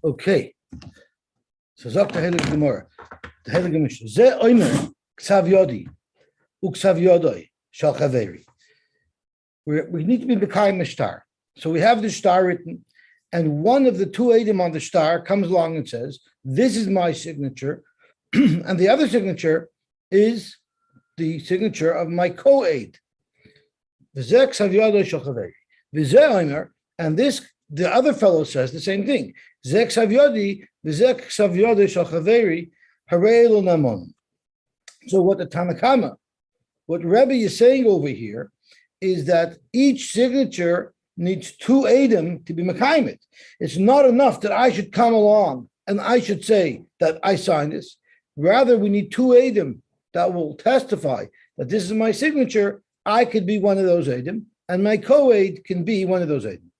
Okay. So sagt der Heilige Gemara, der Heilige Mishnah, Ze oimer ksav yodi uksav yodoi shal chaveri. We need to be Mekayim star. So we have the star written, and one of the two Eidim on the star comes along and says, this is my signature, and the other signature is the signature of my co-aid. And this, the other fellow says the same thing. So what the Tanakama, what Rebbe is saying over here is that each signature needs two Eidim to be Mekayim. It's not enough that I should come along and I should say that I signed this. Rather, we need two Eidim that will testify that this is my signature. I could be one of those Eidim, and my co-aid can be one of those Eidim.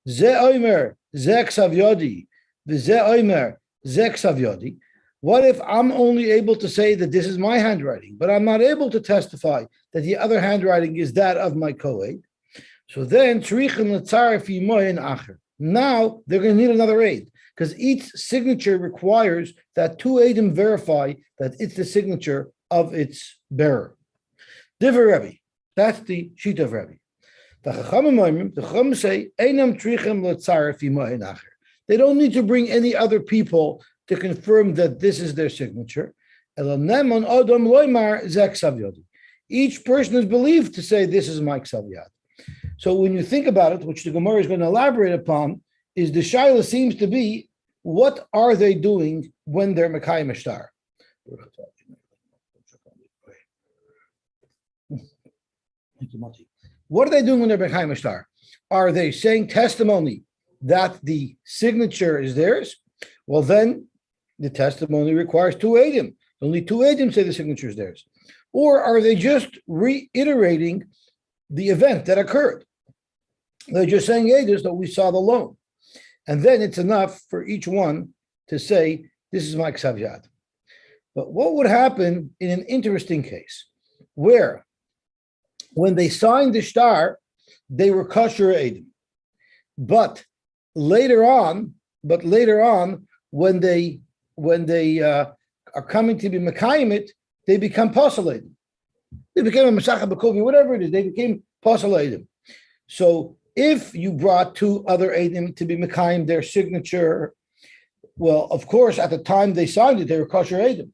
Ze oimer, ze ksav yodi, ze oimer, ze ksav yodi. What if I'm only able to say that this is my handwriting, but I'm not able to testify that the other handwriting is that of my co-aid? So then, now they're going to need another aid, because each signature requires that two Eidim verify that it's the signature of its bearer. Divrei Rebbe, that's the sheet of Rebbe. The Chachamim say, they don't need to bring any other people to confirm that this is their signature. Each person is believed to say, this is my ksav yad. So when you think about it, which the Gemara is going to elaborate upon, is the shaila seems to be, what are they doing when they're Mekayim Ashtar? What are they doing when they're Mekayim Ashtar? Are they saying testimony that the signature is theirs? Well, then the testimony requires two Eidim. Only two Eidim say the signature is theirs. Or are they just reiterating the event that occurred? They're just saying Eidos that we saw the loan. And then it's enough for each one to say, this is my ksav yad. But what would happen in an interesting case where when they signed the shtar, they were kosher Eidim. But later on, when they are coming to be Mekayim it, they become Pasal Eidim. They became a Masachat B'Kovi, whatever it is, they became Pasal Eidim. So if you brought two other Eidim to be Mekayim their signature, well, of course, at the time they signed it, they were kosher Eidim.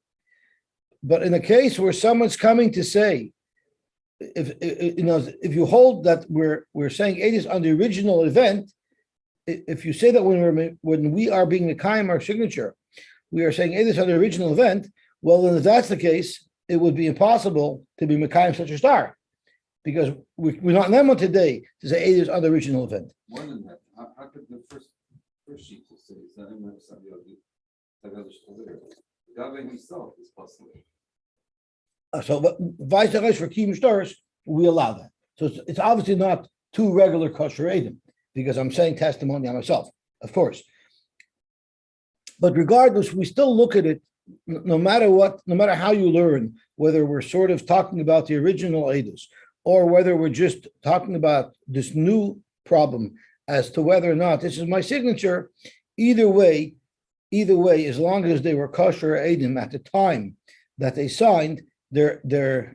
But in a case where someone's coming to say, if you hold that we're saying Eidus on the original event, if you say that when we are being Mekayim our signature, we are saying Eidus on the original event, well, then if that's the case, it would be impossible to be Mekayim such a star, because we're not Nemo today to say Eidus on the original event. More than that, how could the first sheet say Gavin himself is possible? So, but vice versa for Kiyum Shtaris, we allow that. So it's obviously not two regular kosher Eidim, because I'm saying testimony on myself, of course. But regardless, we still look at it, no matter what, no matter how you learn, whether we're sort of talking about the original Eidos, or whether we're just talking about this new problem as to whether or not this is my signature, either way, as long as they were kosher Eidim at the time that they signed, the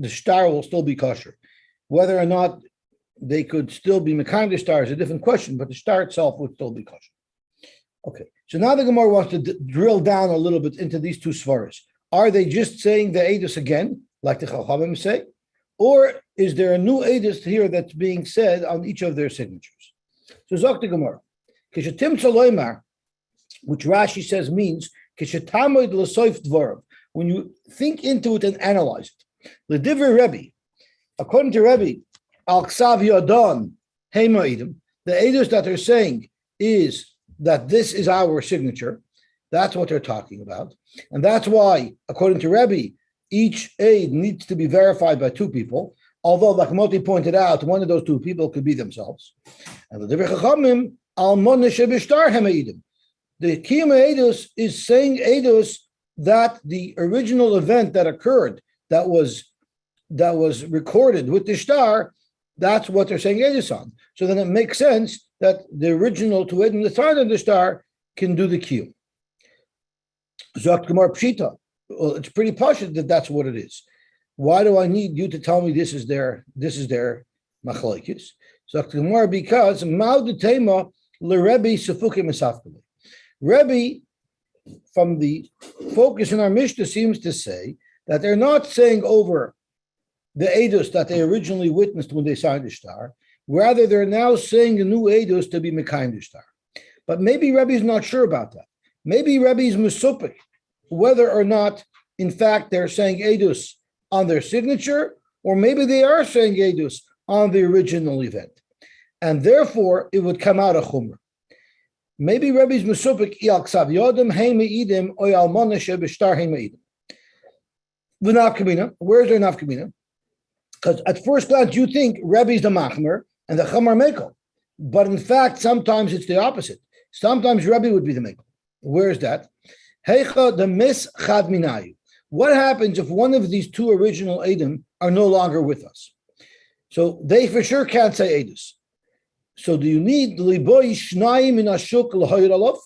star will still be kosher. Whether or not they could still be Mekayim the star is a different question, but the star itself would still be kosher. Okay, so now the Gemara wants to drill down a little bit into these two svaras. Are they just saying the Eidos again, like the Chachamim say, or is there a new Eidos here that's being said on each of their signatures? So Zok the Gemara, Kishatim Tzaloimar, which Rashi says means Kishatamoid L'Soif Dvorav. When you think into it and analyze it, the Divrei Rebbe, according to Rebbe, Al Ksav Yodon Heima'idim, the Eidos that they're saying is that this is our signature. That's what they're talking about, and that's why, according to Rebbe, each aid needs to be verified by two people. Although, like Moti pointed out, one of those two people could be themselves. And the Divrei Chachamim Al Moneh Shebishtar Heima'idim. The Kiyum Eidos is saying Eidos that the original event that occurred, that was recorded with the star, That's what they're saying Edus on. So then it makes sense that the original to Ed and the third of the star can do the Q. Zokt Gemara Pshita. Well, it's pretty posh that that's what it is. Why do I need you to tell me this is their machlokes? Zokt Gemara, because Ma'udetema leRebbe Sefukim Esafkele. Rebbe, from the focus in our Mishnah, seems to say that they're not saying over the Eidos that they originally witnessed when they signed the star. Rather, they're now saying the new Eidos to be Mekayim the star. But maybe Rebbe is not sure about that. Maybe Rebbe is Mesupik, whether or not, in fact, they're saying Eidos on their signature, or maybe they are saying Eidos on the original event. And therefore, it would come out of Chumrah. Maybe Rebbe's Mesupik Ial Ksav Yodem Heime'idim Oy Almana Shebeshtar Heime'idim. V'nafkamina, where's their nafkamina? Because at first glance, you think Rebbe's the Machmer and the Chamar Mekel. But in fact, sometimes it's the opposite. Sometimes Rebbe would be the Mekel. Where is that? Heicha the Mis Chad Minayu. What happens if one of these two original Eidim are no longer with us? So they for sure can't say Eidus. So do you need Liboy Shnayim in Ashuk L'Hoyer Alof?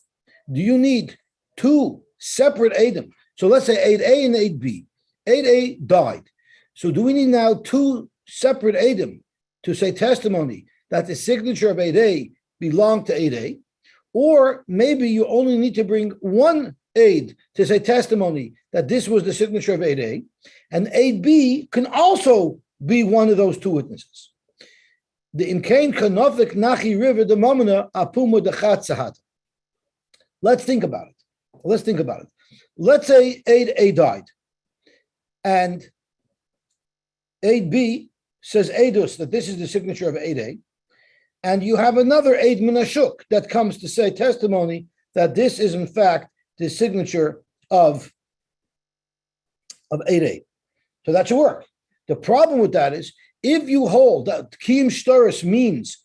Do you need two separate Eidim? So let's say 8A and 8B. 8A died. So do we need now two separate Eidim to say testimony that the signature of 8A belonged to 8A? Or maybe you only need to bring one aid to say testimony that this was the signature of 8A, and 8B can also be one of those two witnesses. The Imkain Kanofik Nachi River the Mamana Apumu the Chat. Let's think about it. Let's say 8A died, and 8B says Eidos that this is the signature of 8A, and you have another Eid Minashuk that comes to say testimony that this is in fact the signature of 8A. So that should work. The problem with that is if you hold that Kiyum Shtaris means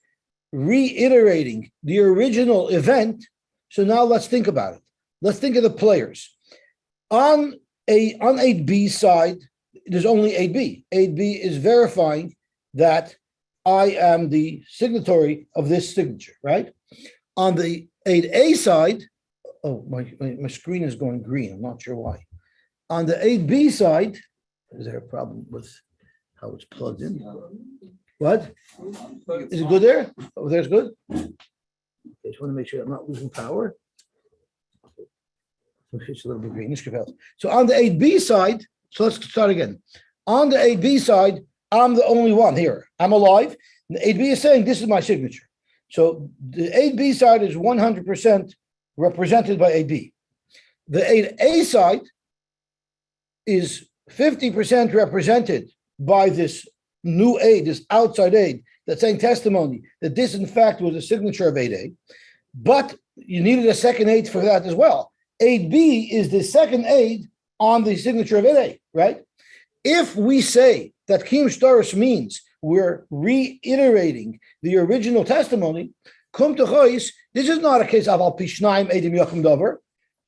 reiterating the original event, so now let's think about it. Let's think of the players. On 8B side, there's only 8B. 8B is verifying that I am the signatory of this signature, right? On the 8A side, my screen is going green. I'm not sure why. On the 8B side, is there a problem with how it's plugged in? What? Is it good there? Oh, there's good? Okay, just want to make sure I'm not losing power. It's a little bit green. So on the 8B side, so let's start again. On the 8B side, I'm the only one here. I'm alive. The 8B is saying this is my signature. So the 8B side is 100% represented by 8B. The 8A side is 50% represented by this new aid, this outside aid that's saying testimony that this in fact was a signature of 8A. But you needed a second aid for that as well. 8B is the second aid on the signature of 8A, right? If we say that Kiyum Shtaris means we're reiterating the original testimony, Kum Techois, this is not a case of Al Pishnaim Eidim Yochim Dover.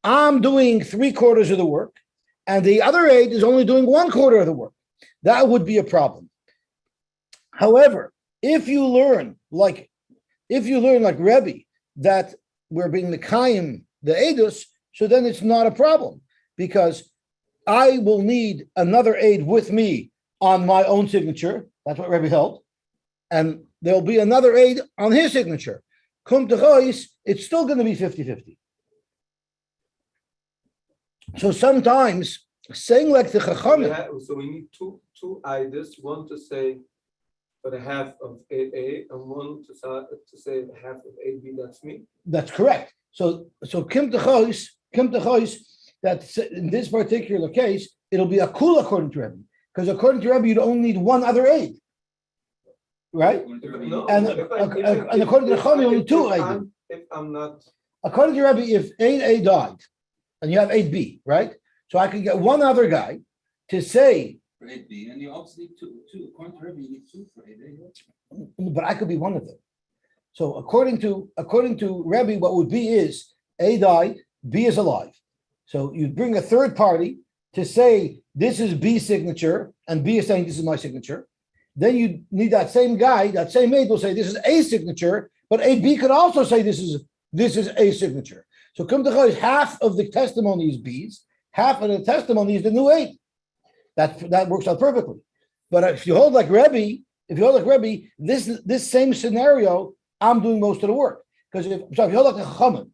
I'm doing 3/4 of the work, and the other aid is only doing 1/4 of the work. That would be a problem. However, if you learn like Rebbe that we're being Mekayim the Eidus, so then it's not a problem because I will need another aid with me on my own signature. That's what Rebbe held. And there'll be another aid on his signature. Kum Techois, it's still going to be 50-50. So sometimes saying like the Chachamim. So we need two aides, one to say for the half of 8A and one to say the half of 8B, that's me. That's correct. So Kim Techois, that in this particular case, it'll be a kula according to Rebbe. Because according to Rebbe, you'd only need one other aid. Right? No, and according to the Chachamim, only two aid. If I'm not. According to Rebbe, if 8A died and you have 8B, right? So I could get one other guy to say. For 8B, and you also need two. According to Rebbe, you need two for 8A. But I could be one of them. So according to Rebbe, what would be is A died, B is alive. So you bring a third party to say this is B's signature, and B is saying this is my signature. then you need that same guy, that same aid will say this is a signature, but aid B could also say this is a signature. So come to Chodesh, half of the testimony is B's, half of the testimony is the new aid. That works out perfectly. But if you hold like Rebbe, this same scenario, I'm doing most of the work. Because if you hold like the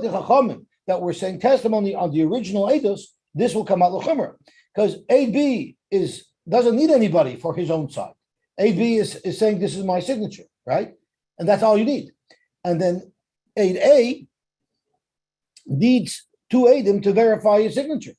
Chachamim, that we're saying testimony on the original Eidos, this will come out l'chumra. Because aid B doesn't need anybody for his own side. Aid B is saying this is my signature, right? And that's all you need. And then aid A needs two aidim to verify his signature,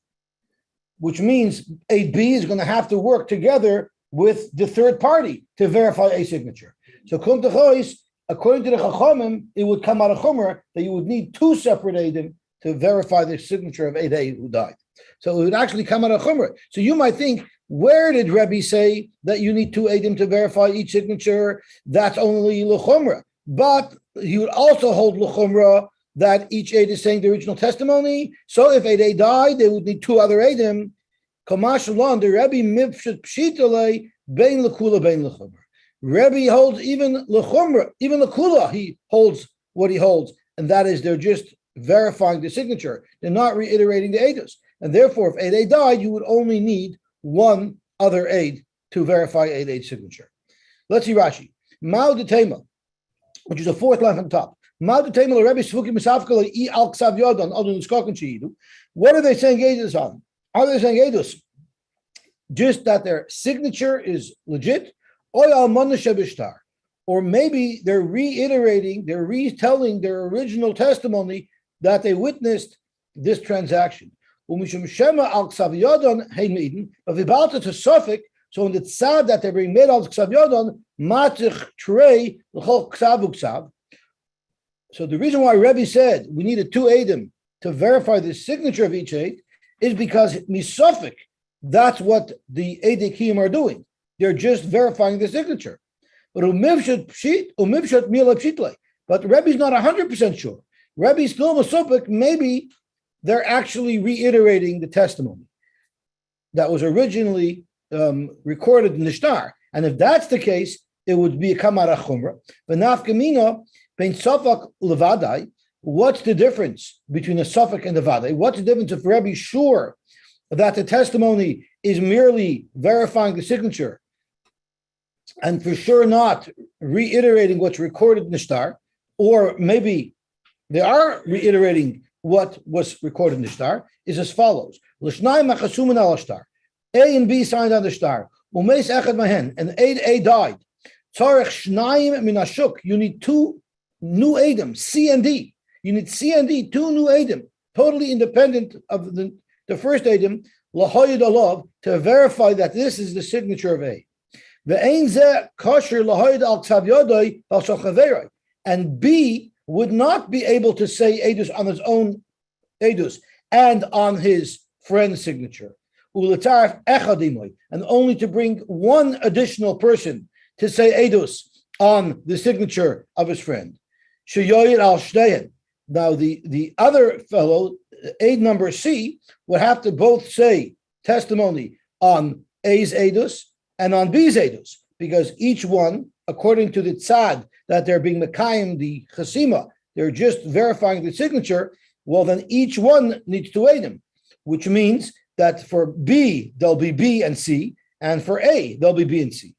which means aid B is going to have to work together with the third party to verify a signature. So according to the Chachamim, it would come out of Chumrah that you would need two separate aidim to verify the signature of aid A who died. So it would actually come out of Chumrah. So you might think, where did Rebbe say that you need two aidim to verify each signature? That's only l'chumrah. But he would also hold l'chumrah that each aid is saying the original testimony. So if aid A died, they would need two other aidim. Kamashalon, the Rebbe mipshet pshitale bein l'kula bein l'chumrah. Rebbe holds even l'chumrah, even l'kula, he holds what he holds, and that is they're just verifying the signature. They're not reiterating the aidos. And therefore, if aid A died, you would only need one other aid to verify aid A's signature. Let's see Rashi. Mao de Tema, which is the fourth line from the top. Mao de Tema, Rebbe Svuki Misafka I al Ksav Yodan, Adon Skoken Shiidu. What are they saying aidos on? Are they saying aidos just that their signature is legit? Or maybe they're reiterating, they're retelling their original testimony that they witnessed this transaction. But if to Suffolk, so in the tzad that they're being made of Ksav Yodon, matich trei l'chol ksav uksav. So the reason why Rebbe said we needed two eidim to verify the signature of each aid is because misofik, that's what the Eidei are doing. They're just verifying the signature. But but Rebbe's not 100% sure. Rebbe's still misofik, maybe they're actually reiterating the testimony that was originally recorded in the shtar. And if that's the case, it would be a kamara chumrah. But nafkamina ben safak levadai. What's the difference between a safak and a vadai? What's the difference if Rebbe is sure that the testimony is merely verifying the signature and for sure not reiterating what's recorded in the shtar, or maybe they are reiterating what was recorded in the shtar, is as follows. A and B signed on the shtar. And A died. You need two new Adam, C and D. You need C and D, two new Adam, totally independent of the first Adam, to verify that this is the signature of A. And B would not be able to say Edus on his own Edus and on his friend's signature. And only to bring one additional person to say Edus on the signature of his friend. Now the other fellow, aid number C, would have to both say testimony on A's Edus and on B's Edus, because each one, according to the tzad that they're being mekayim, the chasima, they're just verifying the signature. Well, then each one needs to aid him, which means that for B, there'll be B and C, and for A, there'll be B and C.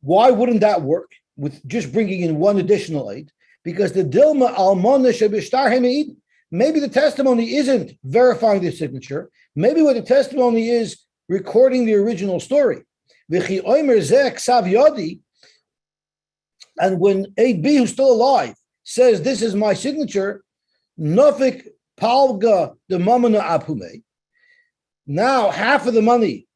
Why wouldn't that work with just bringing in one additional aid? Because the Dilma Almona Shebishtar Hemeid, maybe the testimony isn't verifying the signature. Maybe what the testimony is recording the original story. And when aid B, who's still alive, says this is my signature, Nofik Palga the Mamana Apume. Now half of the money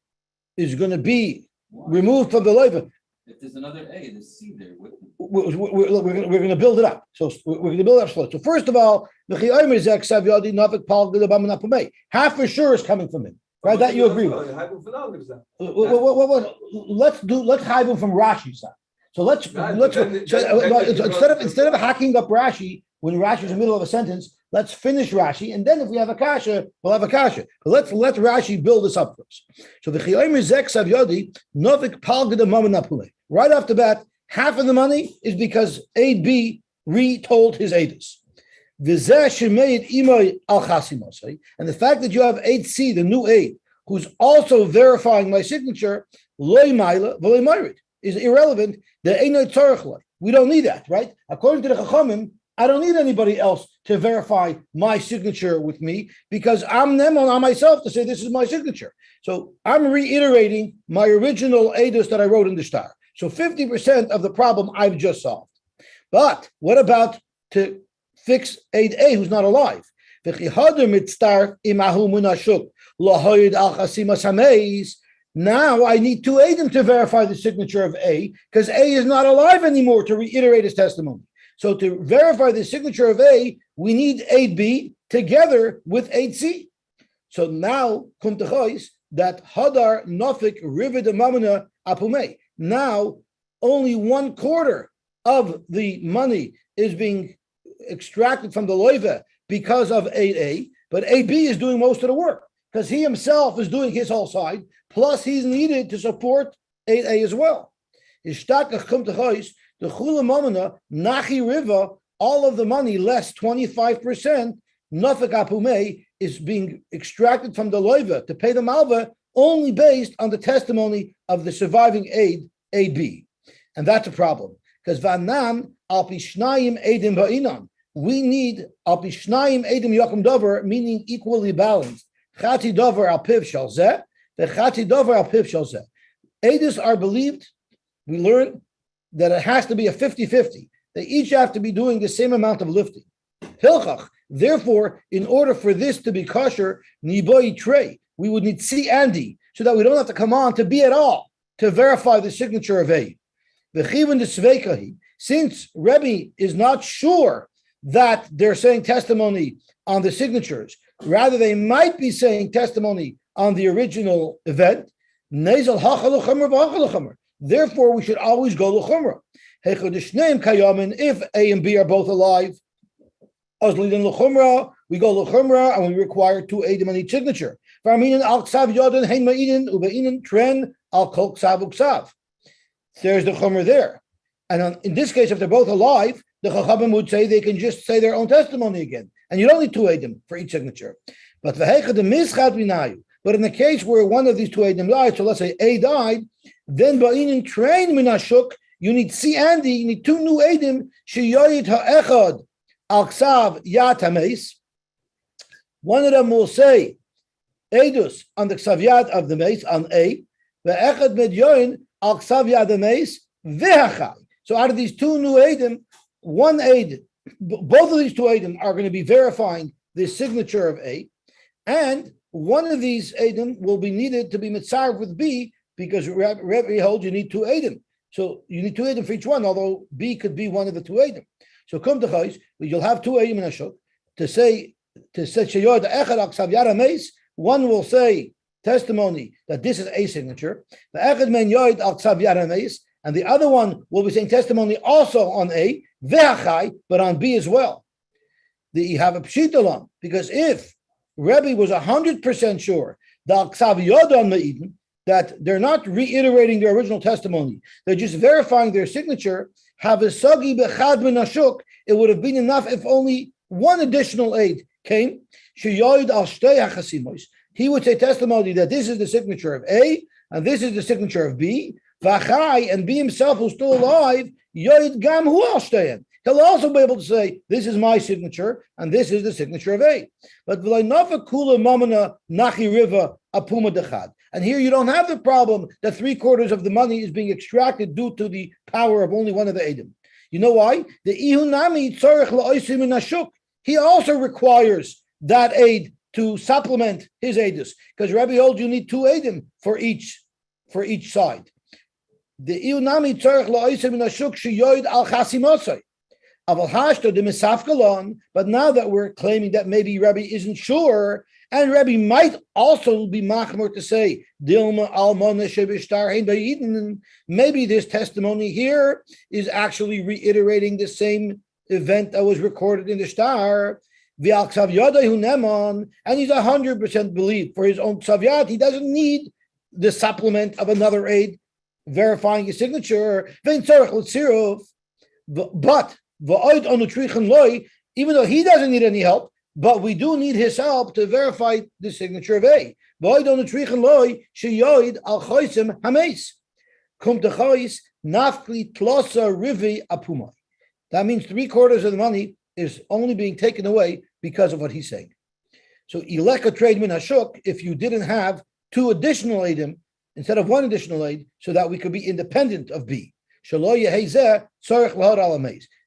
is going to be removed from the labor. If there's another A, there's C there. We're going to build it up. So we're going to build it up slowly. So first of all, half for sure is coming from him. Right? That you agree with. Let's hide him from Rashi's side. So instead of hacking up Rashi when Rashi's in the middle of a sentence, let's finish Rashi, and then if we have a kasha, we'll have a kasha. But let Rashi build this up for us. So the Chiyom Zek Sav Yodi Novik Palgada Mamanapule. Right off the bat, half of the money is because Aid B retold his Aedus. And the fact that you have Aid C, the new Aid, who's also verifying my signature, is irrelevant. We don't need that, right? According to the Chachamim, I don't need anybody else to verify my signature with me because I'm Nemon on myself to say this is my signature. So I'm reiterating my original Aedus that I wrote in the star. So 50% of the problem I've just solved. But what about to fix Aid A who's not alive? Now I need two Eidim to verify the signature of A because A is not alive anymore to reiterate his testimony. So to verify the signature of A, we need Aid B together with Aid C. So now kommt that Hadar Nofik Rivid Mamana Apume. Now only 1/4 of the money is being extracted from the loiva because of Aid A, but Aid B is doing most of the work because he himself is doing his whole side, plus he's needed to support Aid A as well. The Chula Mamana, Nachi Riva, all of the money, less 25%, Nafik Apume, is being extracted from the loiva to pay the malva only based on the testimony of the surviving aid, AB. And that's a problem. Because Vanan, Alpishnayim Edim Ba'inan. We need Alpishnayim Edim Yakum Dover, meaning equally balanced. Chati Dover al Piv Shalzeh, the Chati Dover al Piv Shalzeh. Edis are believed, we learn that it has to be a 50-50. They each have to be doing the same amount of lifting. Hilchach. Therefore, in order for this to be kosher, Niboi Trey, we would need C and D, so that we don't have to come on to B at all to verify the signature of A. Since Rebbe is not sure that they're saying testimony on the signatures, rather they might be saying testimony on the original event, therefore we should always go l'chumra. If A and B are both alive, we go l'chumra and we require two Eidim on each signature. There's the chumra there. And in this case, if they're both alive, the Chachamim would say they can just say their own testimony again. And you don't need two Eidim for each signature. But in the case where one of these two Eidim died, so let's say A died, then ba'inin train minashuk, you need C and D, you need two new Eidim, sheyoyit ha'echad al ksav yat hameis. One of them will say Eidus on the ksav yat of the mace, on A, ve'echad medyoin al ksav yat hameis ve'achai. So out of these two new Eidim, one Eid, both of these two Eidim are going to be verifying the signature of A, and one of these Eidim will be needed to be mitzarv with B, because Rebbe holds you need two Eidim. So you need two Eidim for each one, although B could be one of the two Eidim. So come to Chais, you'll have two Eidim in Ashok to say Sheyod Echad Aksav Yara Meis. One will say testimony that this is a signature. The Echad Men Yod Aksav Yara Meis, and the other one will be saying testimony also on A, Ve'achai, but on B as well. You have a pshitalan, because if Rebbe was 100% sure that they're not reiterating their original testimony, they're just verifying their signature, it would have been enough if only one additional aid came. He would say testimony that this is the signature of A, and this is the signature of B, and B himself, who's still alive, he'll also be able to say, this is my signature, and this is the signature of A. But and here you don't have the problem that 3/4 of the money is being extracted due to the power of only one of the Eidim. You know why? He also requires that aid to supplement his Eidus, because Rabbi holds you need two Eidim for each side. The Iunami tzorich la'osim min hashuk sheyoid al chasimosai. But now that we're claiming that maybe Rabbi isn't sure, and Rabbi might also be machmer to say, maybe this testimony here is actually reiterating the same event that was recorded in the star. V'al ksav yadai hu neman, and he's 100% believed for his own ksav yad. He doesn't need the supplement of another aid verifying his signature. Vein tzarech l'tziruf, but v'oid onu trichen loy, even though he doesn't need any help, but we do need his help to verify the signature of A. V'oid onu trichen loy sheyoid al choisim hameis. Kum techais nafkli tlosa rivi apumai. That means 3/4 of the money is only being taken away because of what he's saying. So ileka trade min hashuk, if you didn't have 2 additional aidim instead of 1 additional aid, so that we could be independent of B.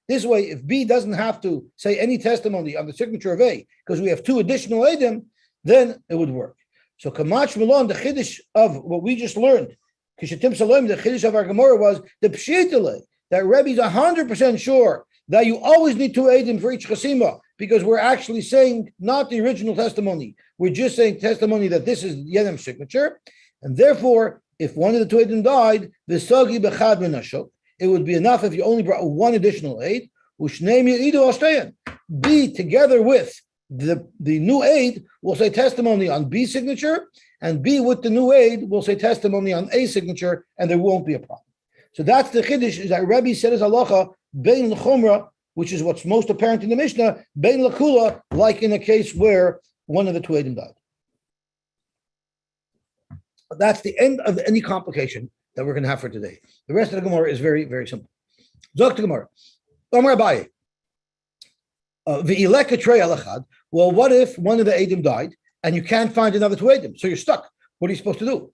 This way, if B doesn't have to say any testimony on the signature of A, because we have 2 additional aidim, then it would work. So Kamach Milon, the chiddush of what we just learned, Kishatim Salom, the chiddush of our Gemara was the pshitale, that Rebbe's 100% sure that you always need 2 aidim for each chasima, because we're actually saying not the original testimony. We're just saying testimony that this is Yedem's signature. And therefore, if one of the 2 aidim died, the sagi bechad minashuk, it would be enough if you only brought 1 additional aid. B, together with the new aid, will say testimony on B's signature, and B with the new aid will say testimony on A's signature, and there won't be a problem. So that's the chiddush, is that Rebbe said as halacha, bein l'chumra, which is what's most apparent in the Mishnah, bein l'kula, like in a case where one of the 2 aidim died. That's the end of any complication that we're going to have for today. The rest of the Gemara is very, very simple. Zok to Gemara. Omar Abaye. V'ileka trei alachad. Well, what if one of the aidim died and you can't find another 2 aidim? So you're stuck. What are you supposed to do?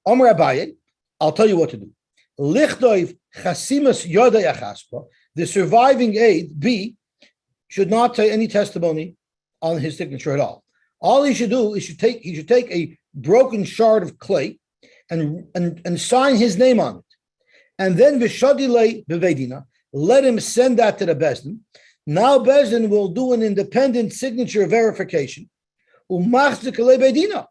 Omar Abaye, I'll tell you what to do. Lichtoiv chasimas yodai achaspa. The surviving aid, B, should not say any testimony on his signature at all. All he should do is he should take a broken shard of clay and sign his name on it. And then v'shadilei b'vedina, let him send that to the Bezdin. Now Bezdin will do an independent signature verification. Umachzik alei bedina.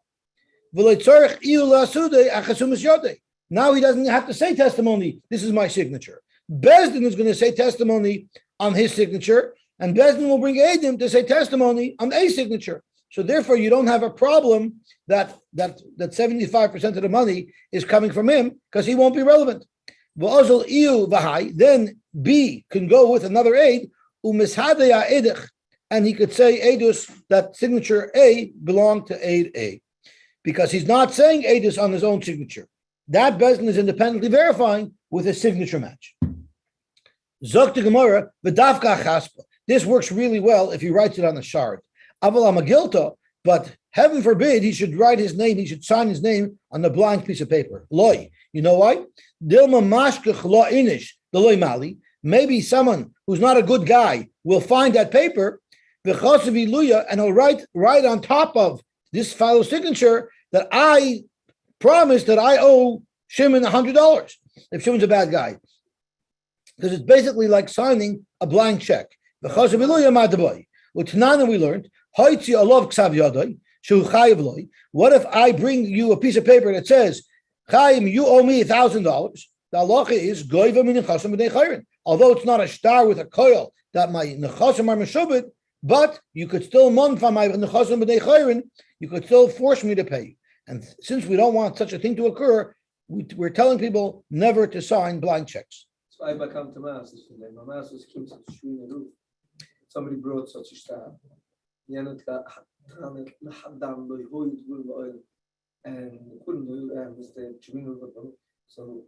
V'leitzarech iu la'asudei achasumas yodei. Now he doesn't have to say testimony, this is my signature. Bezdin is going to say testimony on his signature, and Bezdin will bring Eidim to say testimony on a signature. So therefore, you don't have a problem that 75% of the money is coming from him, because he won't be relevant. Then B can go with another aid, and he could say Eidus, that signature A belonged to aid A, because he's not saying Eidus on his own signature. That Bezdin is independently verifying with a signature match. Zok to Gemara, v'davka chaspa. This works really well if he writes it on a shard. Aval amagilta, but heaven forbid he should write his name, he should sign his name on a blank piece of paper. Loi. You know why? Dilma mashkech lo inish, the loy mali. Maybe someone who's not a good guy will find that paper, v'chasav iluya, and he'll write on top of this fellow's signature that I promise that I owe Shimon $100 if Shimon's a bad guy. Because it's basically like signing a blank check. With Tanana we learned, what if I bring you a piece of paper that says, Chaim, you owe me $1,000? The halacha is, although it's not a star with a coil that my nechasim are meshubit, but you could still monfah my nechasim b'nei chayrin, you could still force me to pay. And since we don't want such a thing to occur, we're telling people never to sign blank checks. So I come to Mass yesterday. My Mass was came to the roof. Somebody brought such a star. And couldn't do so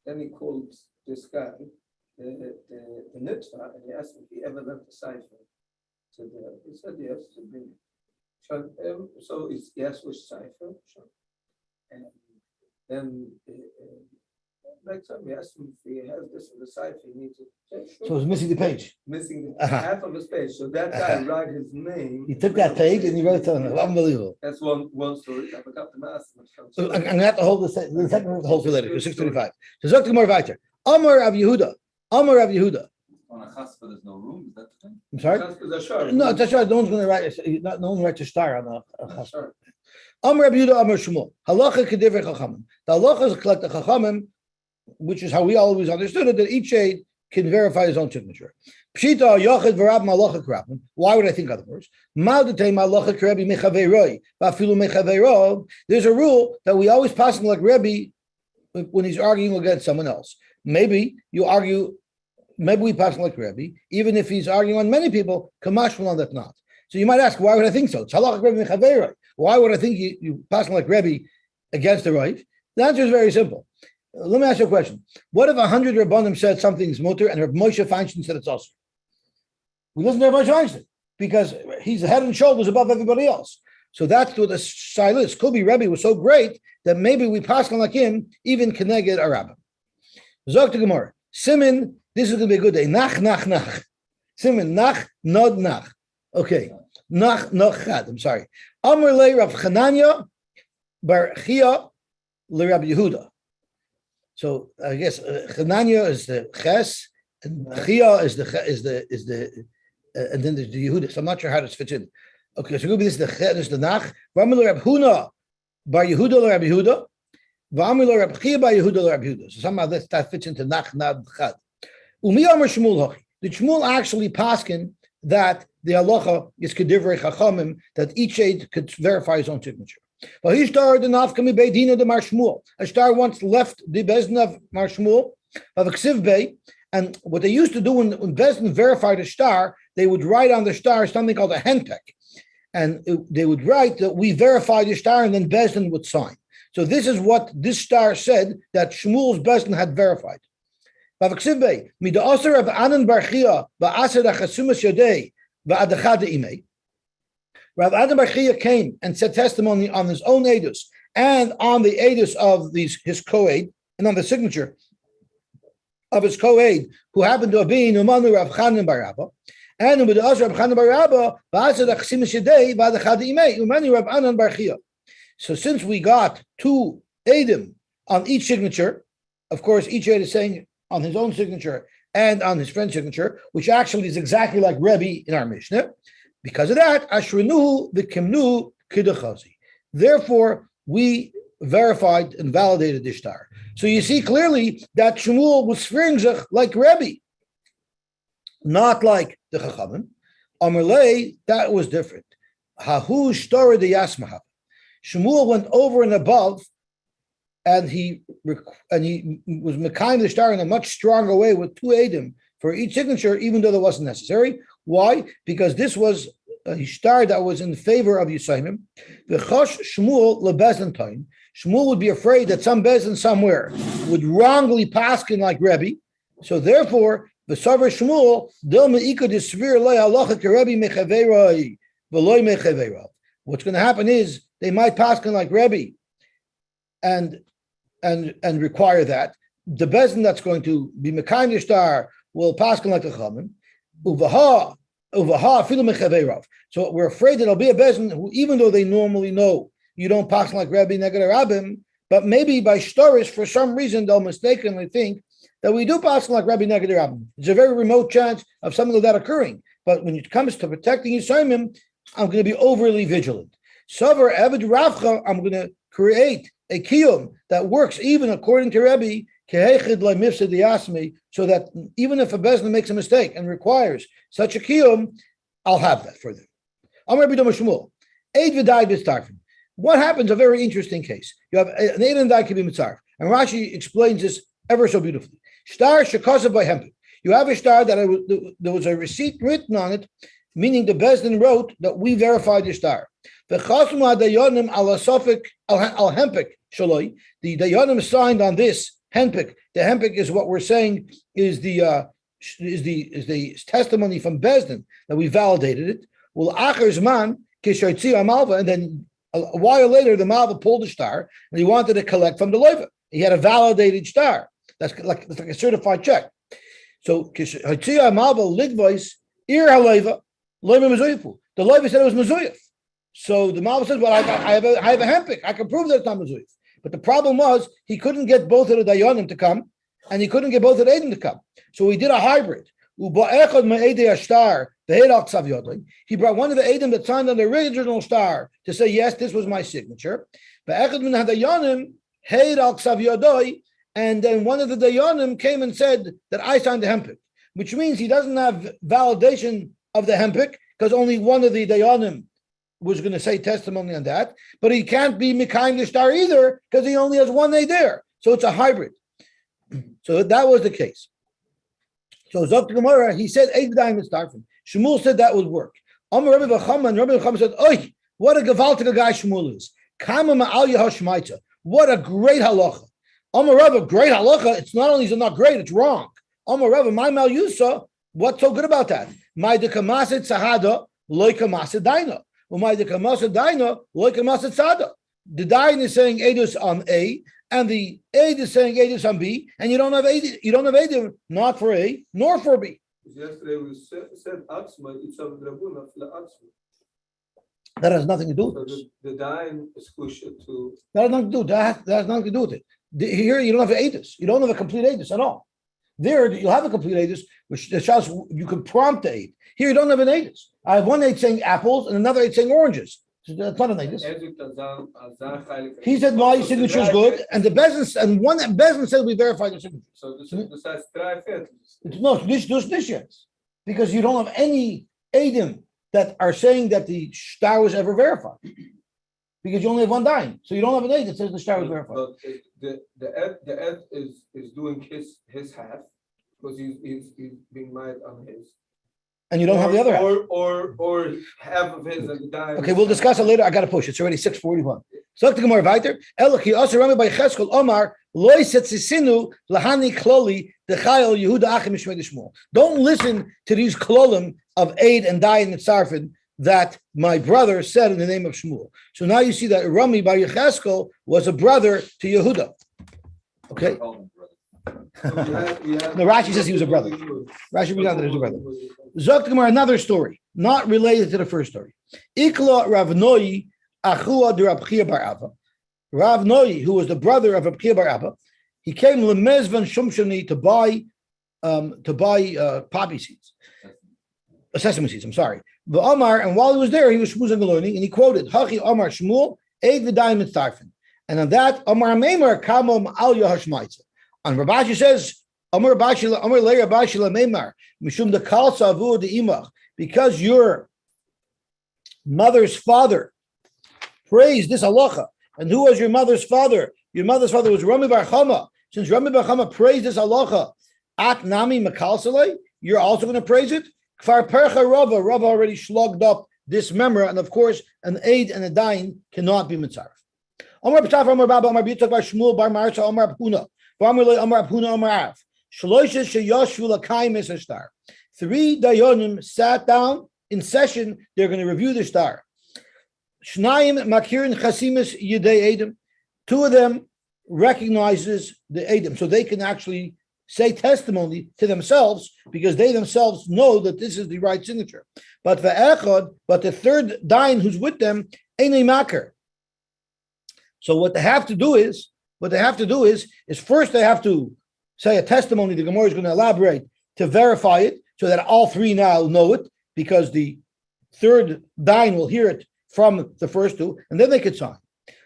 then he called this guy, the Nitzvah, and he asked him if he ever left a cipher. He said yes. So he asked which cipher. And then next time we asked him if he has this in the cipher, he needs it. So it's missing the page. Missing half of his page. So that guy write his name. He took that page and he wrote it on it. Unbelievable. That's one story. I forgot to ask him. So I'm going to have to hold the second one to hold for later, for 6:25. So Zok to more weiter. Amar Rav Yehuda. On a chaspa, there's no room. Is that the thing? I'm sorry? No, that's right. No one's going to write. No one writes a star on a chaspa. Amar Rav Yehuda, Amar Shmuel. Halacha kedivrei chachamim. The halacha is collect the chachamim, which is how we always understood it, that each aid can verify his own signature. Pshita yochid v'rab malacha krapin. Why would I think otherwise? Ma'adetei malacha krebi mechaveiroi v'afilu mechaveirov. There's a rule that we always pass him like Rebbe when he's arguing against someone else. Maybe we pass him like Rebbe, even if he's arguing on many people, kamashmal on that not. So you might ask, why would I think so? It's halacha Rebbe mechaveiroi. Why would I think you pass him like Rebbe against the right? The answer is very simple. Let me ask you a question. What if 100 Rabbanim said something's mutter and Reb Moshe Feinstein said it's also? We listen to Reb Moshe Feinstein because he's head and shoulders above everybody else. So that's what the style is. Could be Rebbe was so great that maybe we pass on like him, even Keneged Arabim. Zog to Gemara. Simin, this is going to be a good day. Nach. Simin, nach, nod, nach. Okay. Nach, chad. I'm sorry. Amr le Rav Chananya bar Chia le Rabbi Yehuda. So I guess Chananya is the Ches, and Chia is the and then there's the Yehuda. So I'm not sure how this fits in. Okay, so this is the Ches, this is the Nach. V'amil Rab Huna bar Yehuda le Rabbi Yehuda. V'amil Rab Chia bar Yehuda le Rabbi Yehuda. So somehow that fits into Nach, Nad, Chad. Umi Amar Shmuel Hachi. Did Shmuel actually paskin that the halacha is kedivrei chachamim that each aid could verify his own signature? Well, he started the nafkami beidina de Mar Shmuel. A star once left the bezdin of Mar Shmuel of a ksiv bay, and what they used to do when bezdin verified a star, they would write on the star something called a henpek, and they would write that we verified the star, and then bezdin would sign. So this is what this star said that Shmuel's bezdin had verified. Rav Anan bar Chia came and said testimony on his own edus and on the edus of his co-aid and on the signature of his co-aid, who happened to have been Umanu Rav Chanan bar Rabba, and with the Rav Chanan bar Rabba, Umanu Rav Anan bar Chia. So since we got two edim on each signature, of course, each aid is saying on his own signature and on his friend's signature, which actually is exactly like Rebbe in our Mishnah. Because of that, Ashrenu v'kimnu kidachazi. Therefore, we verified and validated the star. So you see clearly that Shmuel was fringzach like Rebbe, not like the Chachamim. Amalei, that was different. Hahu shtar de yasmaha. Shmuel went over and above, and he was mekayim the star in a much stronger way with two edim for each signature, even though that wasn't necessary. Why? Because this was a star that was in favor of Yisayimim. V'chosh Shmuel lebezdin time. Shmuel would be afraid that some bezdin somewhere would wrongly paskin like Rebbe. So therefore, v'savar Shmuel dil me'ika disvir loy halacha keRebbe mechaveiroi v'loy mechaveirov. What's going to happen is they might paskin like Rebbe and require that. The bezdin that's going to be mekayim the star will paskin like the Chachamim. Uvaha afilu mechaveirav. So we're afraid that there'll be a bezdin who, even though they normally know you don't paskin like Rebbe neged Arabim, but maybe by shtorish for some reason they'll mistakenly think that we do paskin like Rebbe neged Arabim. It's a very remote chance of something like that occurring. But when it comes to protecting Yisayimim, I'm going to be overly vigilant. Savar Eved Ravcha, I'm going to create a kiyum that works even according to Rebbe, so that even if a bezdin makes a mistake and requires such a kiyum, I'll have that for them. What happens? A very interesting case. You have an eid and dai can be mitzarf, and Rashi explains this ever so beautifully. Star shekasav by hempik. You have a star that there was a receipt written on it, meaning the bezdin wrote that we verified the star. The dayanim signed on this henpik. The henpik is what we're saying is the testimony from bezdin that we validated it. Well, and then a while later, the malva pulled the star and he wanted to collect from the loiva. He had a validated star. That's like a certified check. So malva lidvois ir haloiva loiva mezuyifu. The loiva said it was mezuyif. So the malva says, "Well, I have a henpik. I can prove that it's not mezuyif." But the problem was he couldn't get both of the dayanim to come, and he couldn't get both of the edim to come. So he did a hybrid. He brought one of the edim that signed on the original star to say, yes, this was my signature. And and then one of the Dayanim came and said that I signed the hempik, which means he doesn't have validation of the hempik because only one of the Dayanim was going to say testimony on that, but he can't be Mekayim the star either because he only has one there. So it's a hybrid. So that was the case. So Zok Gemara, he said Ed-Dayan is starfin. Shmuel said that would work. Amar Rabbi Bachama, and Rabbi Bachama said, "Oy, what a gewaltige guy Shmuel is. Kama ma'al Yehashmaita. What a great halacha. Amar Rabbi, great halacha. It's not only is it not great, it's wrong. Amar Rabbi, my mal yusa. What's so good about that? My dekamaset sahada loy kamaset daina. My dekamaset daina loy kamaset sada. The dain is saying edus on A, and the aid is saying edus on B, and you don't have aid. You don't have aid not for A nor for B. Yesterday we said Atzma, it's of Drabuna, Atzma. That has nothing to do So with this. the Dayan is kusha to. That has nothing to do. That has nothing to do with it. Here you don't have aidus. You don't have a complete aidus at all. There you'll have a complete aidus, which the shows you can prompt the aid. Here you don't have an aidus. I have one aid saying apples and another aid saying oranges. So that's not an aidus. He said, "My signature is good," and the business and one business said we verified the signature. So this has three fetters. No, this yet, because you don't have any aidim that are saying that the star was ever verified, because you only have one dime, so you don't have an aid that says the star was verified. But the Ed is doing his half because he's being mad on his. And you don't have the other half. Or half of his and the dime. Okay, we'll discuss it later. I got to push. It's already 6:41. So the Gemara weiter. Elochi also Rami by Cheskel Omar loy setzisinu lahani kloli dechayel Yehuda achim mishmei Shmuel. Don't listen to these klolim of Aid and Dayan and Tzarfin that my brother said in the name of Shmuel. So now you see that Rami by Cheskel was a brother to Yehuda. Okay. No, Rashi says he was a brother. Rashi brings out that he was a brother. Zok Gemara, another story, not related to the first story. Ikla Rav Noi Achua de Rab Chia bar Abba. Rav Noi, who was the brother of Rab Chia bar Abba, he came lemezvan shumshani to buy poppy seeds, sesame seeds. I'm sorry. The Omar, and while he was there, he was shmuzing and learning, and he quoted Hachi Omar Shmuel Eid v'Dayan mitzarfin, and on that Omar Meimer Kamom Al Yahashmaitza. And Rabashi says, Amar Rabashi Meimar, Mishum the Kal Savu de Imach, because your mother's father praised this halacha. And who was your mother's father? Your mother's father was Rami bar Chama. Since Rami bar Chama praised this halacha, At Nami Makalsalei, you're also going to praise it? Kfar Percha Rava already slugged up this memra, and of course, an aid and a dain cannot be mitzaref. Amar B'taf, Amar Baba, Amar B'yitzak bar Shmuel bar Marsa, Amar Abhuna. Three Dayanim sat down in session. They're going to review the star. Two of them recognizes the Edom, so they can actually say testimony to themselves because they themselves know that this is the right signature. But the third Dayan who's with them ain't a makar. So what they have to do is first they have to say a testimony. The Gemara is going to elaborate to verify it so that all three now know it, because the third Dayan will hear it from the first two, and then they could sign.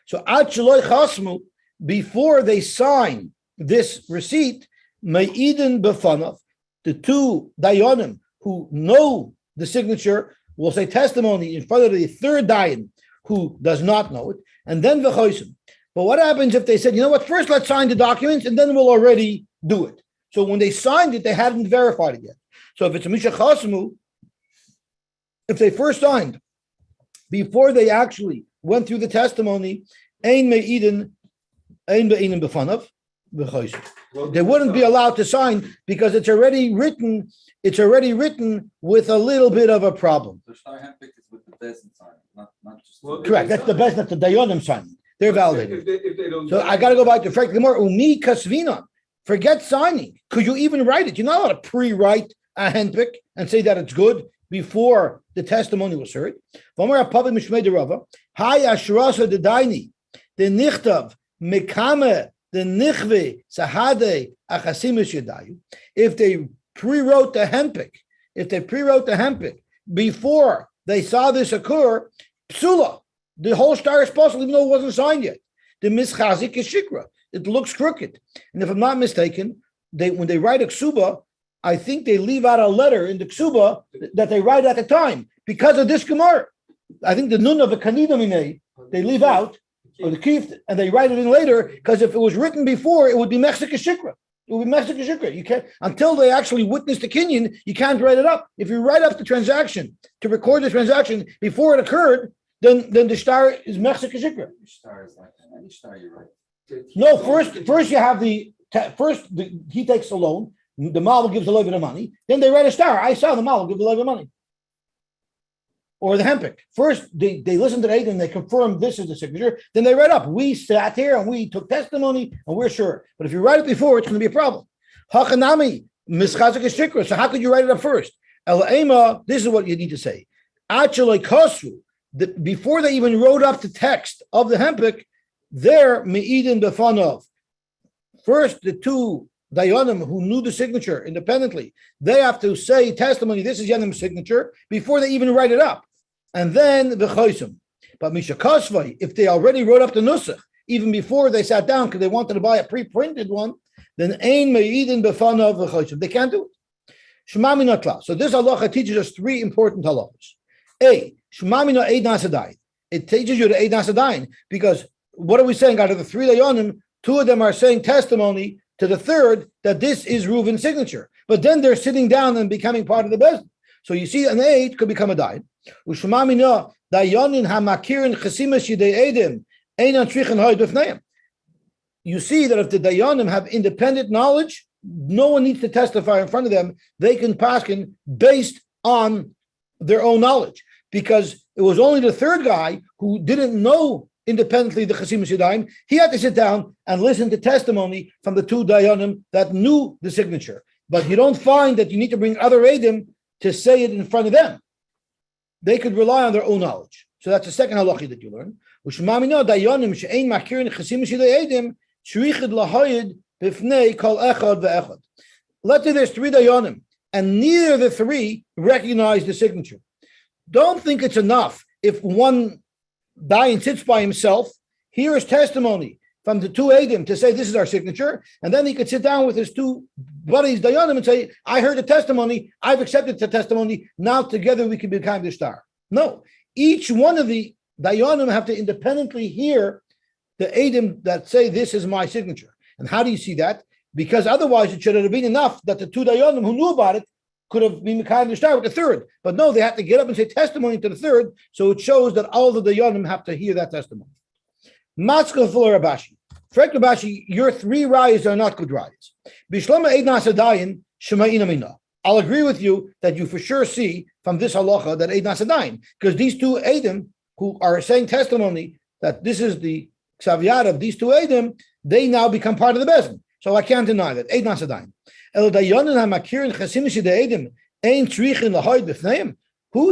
So ad sheloi chasmu, before they sign this receipt, me'idin befanav, the two Dayanim who know the signature will say testimony in front of the third Dayan who does not know it, and then v'chosim. But what happens if they said, you know what, first let's sign the documents and then we'll already do it? So when they signed it, they hadn't verified it yet. So if it's a Misha Chasmu, if they first signed, before they actually went through the testimony, Ein Be'inin B'fanav, they wouldn't be allowed to sign because it's already written with a little bit of a problem. The Shtar handpick is with the peasant sign, not just. Correct. That's the best. That's the Dayanim signing. They're validated. If they don't, So I got to go back to Frank Gemara. Umi kasvina. Forget signing. Could you even write it? You're not allowed to pre-write a handpick and say that it's good before the testimony was heard. V'amar HaPavi Mishmei Derava. Hi Ashrasa the Daini. The Nichtav Mekame the Nichve Sahade Achasimis Yedayu. If they pre-wrote the handpick, before they saw this occur, psula. The whole star is possible, even though it wasn't signed yet. The mischazik is shikra. it looks crooked. And if I'm not mistaken, when they write a ksuba, I think they leave out a letter in the ksuba that they write at the time because of this Gemara. I think the nun of the kanidamine they leave out, or the kif, and they write it in later, because if it was written before, it would be Mexican Shikra. It would be Mexican Shikra. You can't, until they actually witness the kinyan, you can't write it up. If you write up the transaction to record the transaction before it occurred, then the star is Mexican Shikra. Star is like that. Any star, you're right. No, first you have he takes the loan, the model gives the loan the money, then they write a star. I saw the model give the loan the money. Or the hempik. First, they listen to the aid and they confirm this is the signature. Then they write up, we sat here and we took testimony and we're sure. But if you write it before, it's going to be a problem. Hachanami, mischazik shikra. So how could you write it up first? Ela, this is what you need to say. Actually, kosru, before they even wrote up the text of the hempik, they're me'idin befanov. First, the two Dayanim who knew the signature independently, they have to say testimony, this is Yanim's signature, before they even write it up. And then the chosim. But Misha Kasvai, if they already wrote up the nusach, even before they sat down because they wanted to buy a pre-printed one, then ein me'idin befanov the chosim. They can't do it. Shema minatla. So this halacha teaches us three important halachas. A, Shema mina eid nasadayin. It teaches you the eid nasadayin, because what are we saying? Out of the three Dayanim, two of them are saying testimony to the third that this is Reuven's signature. But then they're sitting down and becoming part of the business. So you see, an aid could become a dayan. You see that if the dayanim have independent knowledge, no one needs to testify in front of them. They can paskin based on their own knowledge, because it was only the third guy who didn't know independently the Chasimus Yadayim. He had to sit down and listen to testimony from the two Dayanim that knew the signature. But you don't find that you need to bring other Eidim to say it in front of them. They could rely on their own knowledge. So that's the second halachi that you learn. Let's say there's three Dayanim, and neither of the three recognize the signature. Don't think it's enough if one Dayan sits by himself, hears testimony from the two Eidim to say this is our signature, and then he could sit down with his two buddies Dayanim and say, I heard the testimony, I've accepted the testimony, now together we can become the star. No, each one of the Dayanim have to independently hear the Eidim that say this is my signature. And how do you see that? Because otherwise it should have been enough that the two Dayanim who knew about it could have been kind of start with the third. But no, they have to get up and say testimony to the third, so it shows that all the Dayanim have to hear that testimony. Matzkel for Rabashi. Frank Rabashi, your three rayas are not good rayas. Bishlama Eid Nasadayin, Shema'ina Mina. I'll agree with you that you for sure see from this halacha that Eid Nasadayin, because these two Eidim who are saying testimony that this is the Ksaviyat of these two Eidim, they now become part of the Bezin. So I can't deny that. Eid Nasadayin. Who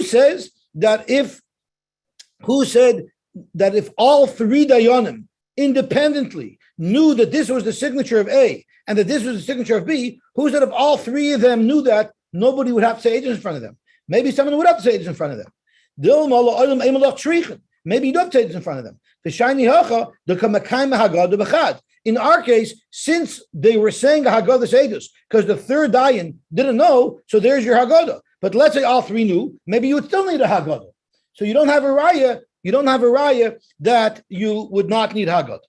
says that if all three Dayanim independently knew that this was the signature of A and that this was the signature of B, who said if all three of them knew that, nobody would have to say agents in front of them? Maybe someone would have to say agents in front of them. Maybe you don't have to say agents in front of them. In our case, since they were saying a Haggadah Seidus, because the third Dayan didn't know, so there's your Haggadah. But let's say all three knew, maybe you would still need a Haggadah. So you don't have a raya that you would not need Haggadah.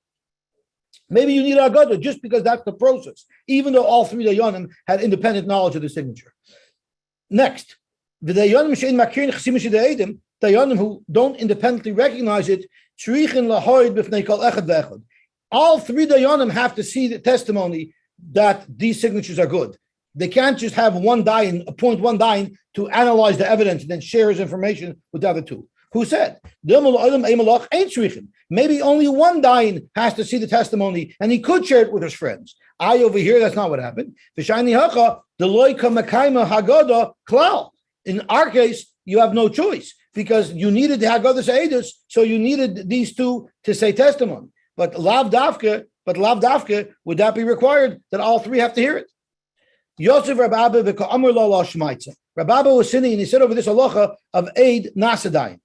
Maybe you need Haggadah just because that's the process, even though all three Dayanim had independent knowledge of the signature. Next, the Dayanim who don't independently recognize it, all three Dayanim have to see the testimony that these signatures are good. They can't just have one Dayan, appoint one Dayan to analyze the evidence and then share his information with the other two. Who said? Maybe only one Dayan has to see the testimony and he could share it with his friends. Over here, that's not what happened. In our case, you have no choice because you needed the Haggadah Seidus, so you needed these two to say testimony. But lav dafke, would that be required that all three have to hear it? Yosy Rababa v'ka'amur lo la shmaitza. Rababa was sitting and he said over this halacha of Eid Nasadayin.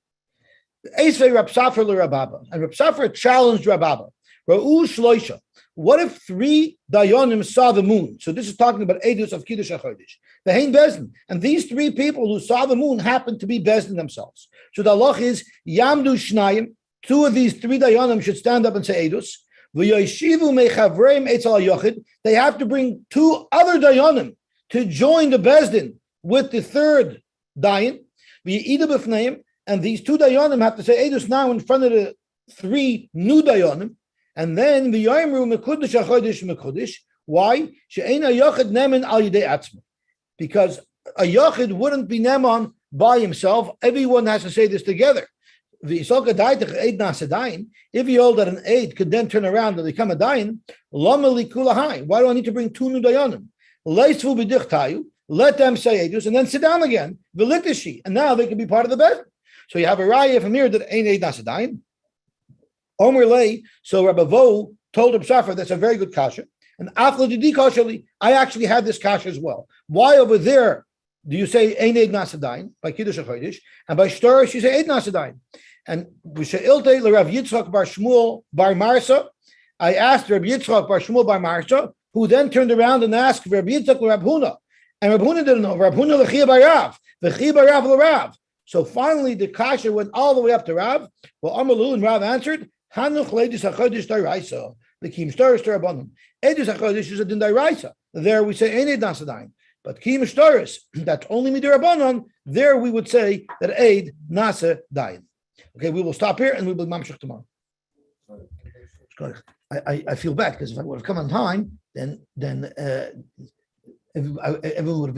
Eisvei Rab Safar le Rababa, and Rab Safar challenged Rababa. Ra'u shloisha. what if 3 Dayanim saw the moon? So this is talking about Edus of Kiddush HaChodesh. Ve'hein Bezdin. And these 3 people who saw the moon happened to be Bezdin themselves. So the halach is, Yamdu Shnayim, 2 of these 3 Dayanim should stand up and say Edus. V'yoshivu mechavreim etzel hayochid. They have to bring 2 other Dayanim to join the Bezdin with the 3rd Dayan. V'yi'idu b'fneim. And these 2 Dayanim have to say Edus now in front of the 3 new Dayanim. And then the Yomru Mekudesh HaChodesh Mekudesh. Why? She'ein hayochid nemen al yidei atzmo. Because a yochid wouldn't be neman by himself. Everyone has to say this together. If you hold that an aid could then turn around and become a dayan, why do I need to bring 2 new dayanim? Let them say edus and then sit down again. And now they can be part of the bed. So you have a raya from here that ain't eid nasadayin. Omer lay. So Rabbi Vo told Reb Safra that's a very good kasha. And I actually had this kasha as well. Why over there do you say Ein Eid Nasadayin by Kiddush HaChodesh, and by Shtorish you say Eid Nasadayin? And V'she'ilte l'Rav Yitzchak bar Shmuel bar Marsa, I asked Rav Yitzchak bar Shmuel bar Marsa, who then turned around and asked Rav Yitzchak l'Rav Huna, and Rav Huna didn't know. Rav Huna l'Chia bar Rav, v'Chia bar Rav l'Rav. So finally the kasha went all the way up to Rav. Well, Amalu and Rav answered, Hanuch leidus HaChodesh d'Oraisa. The Kim Shtorish d'Rabbanan. Edus HaChodesh is a din d'Oraisa. There we say Ein Eid Nasadayin. But Kim Shtorish, that's only Midirabanan. There we would say that Eid Nasa Dayin. Okay, we will stop here and we will mamshach tomorrow. I feel bad because if I would have come on time, then everyone would have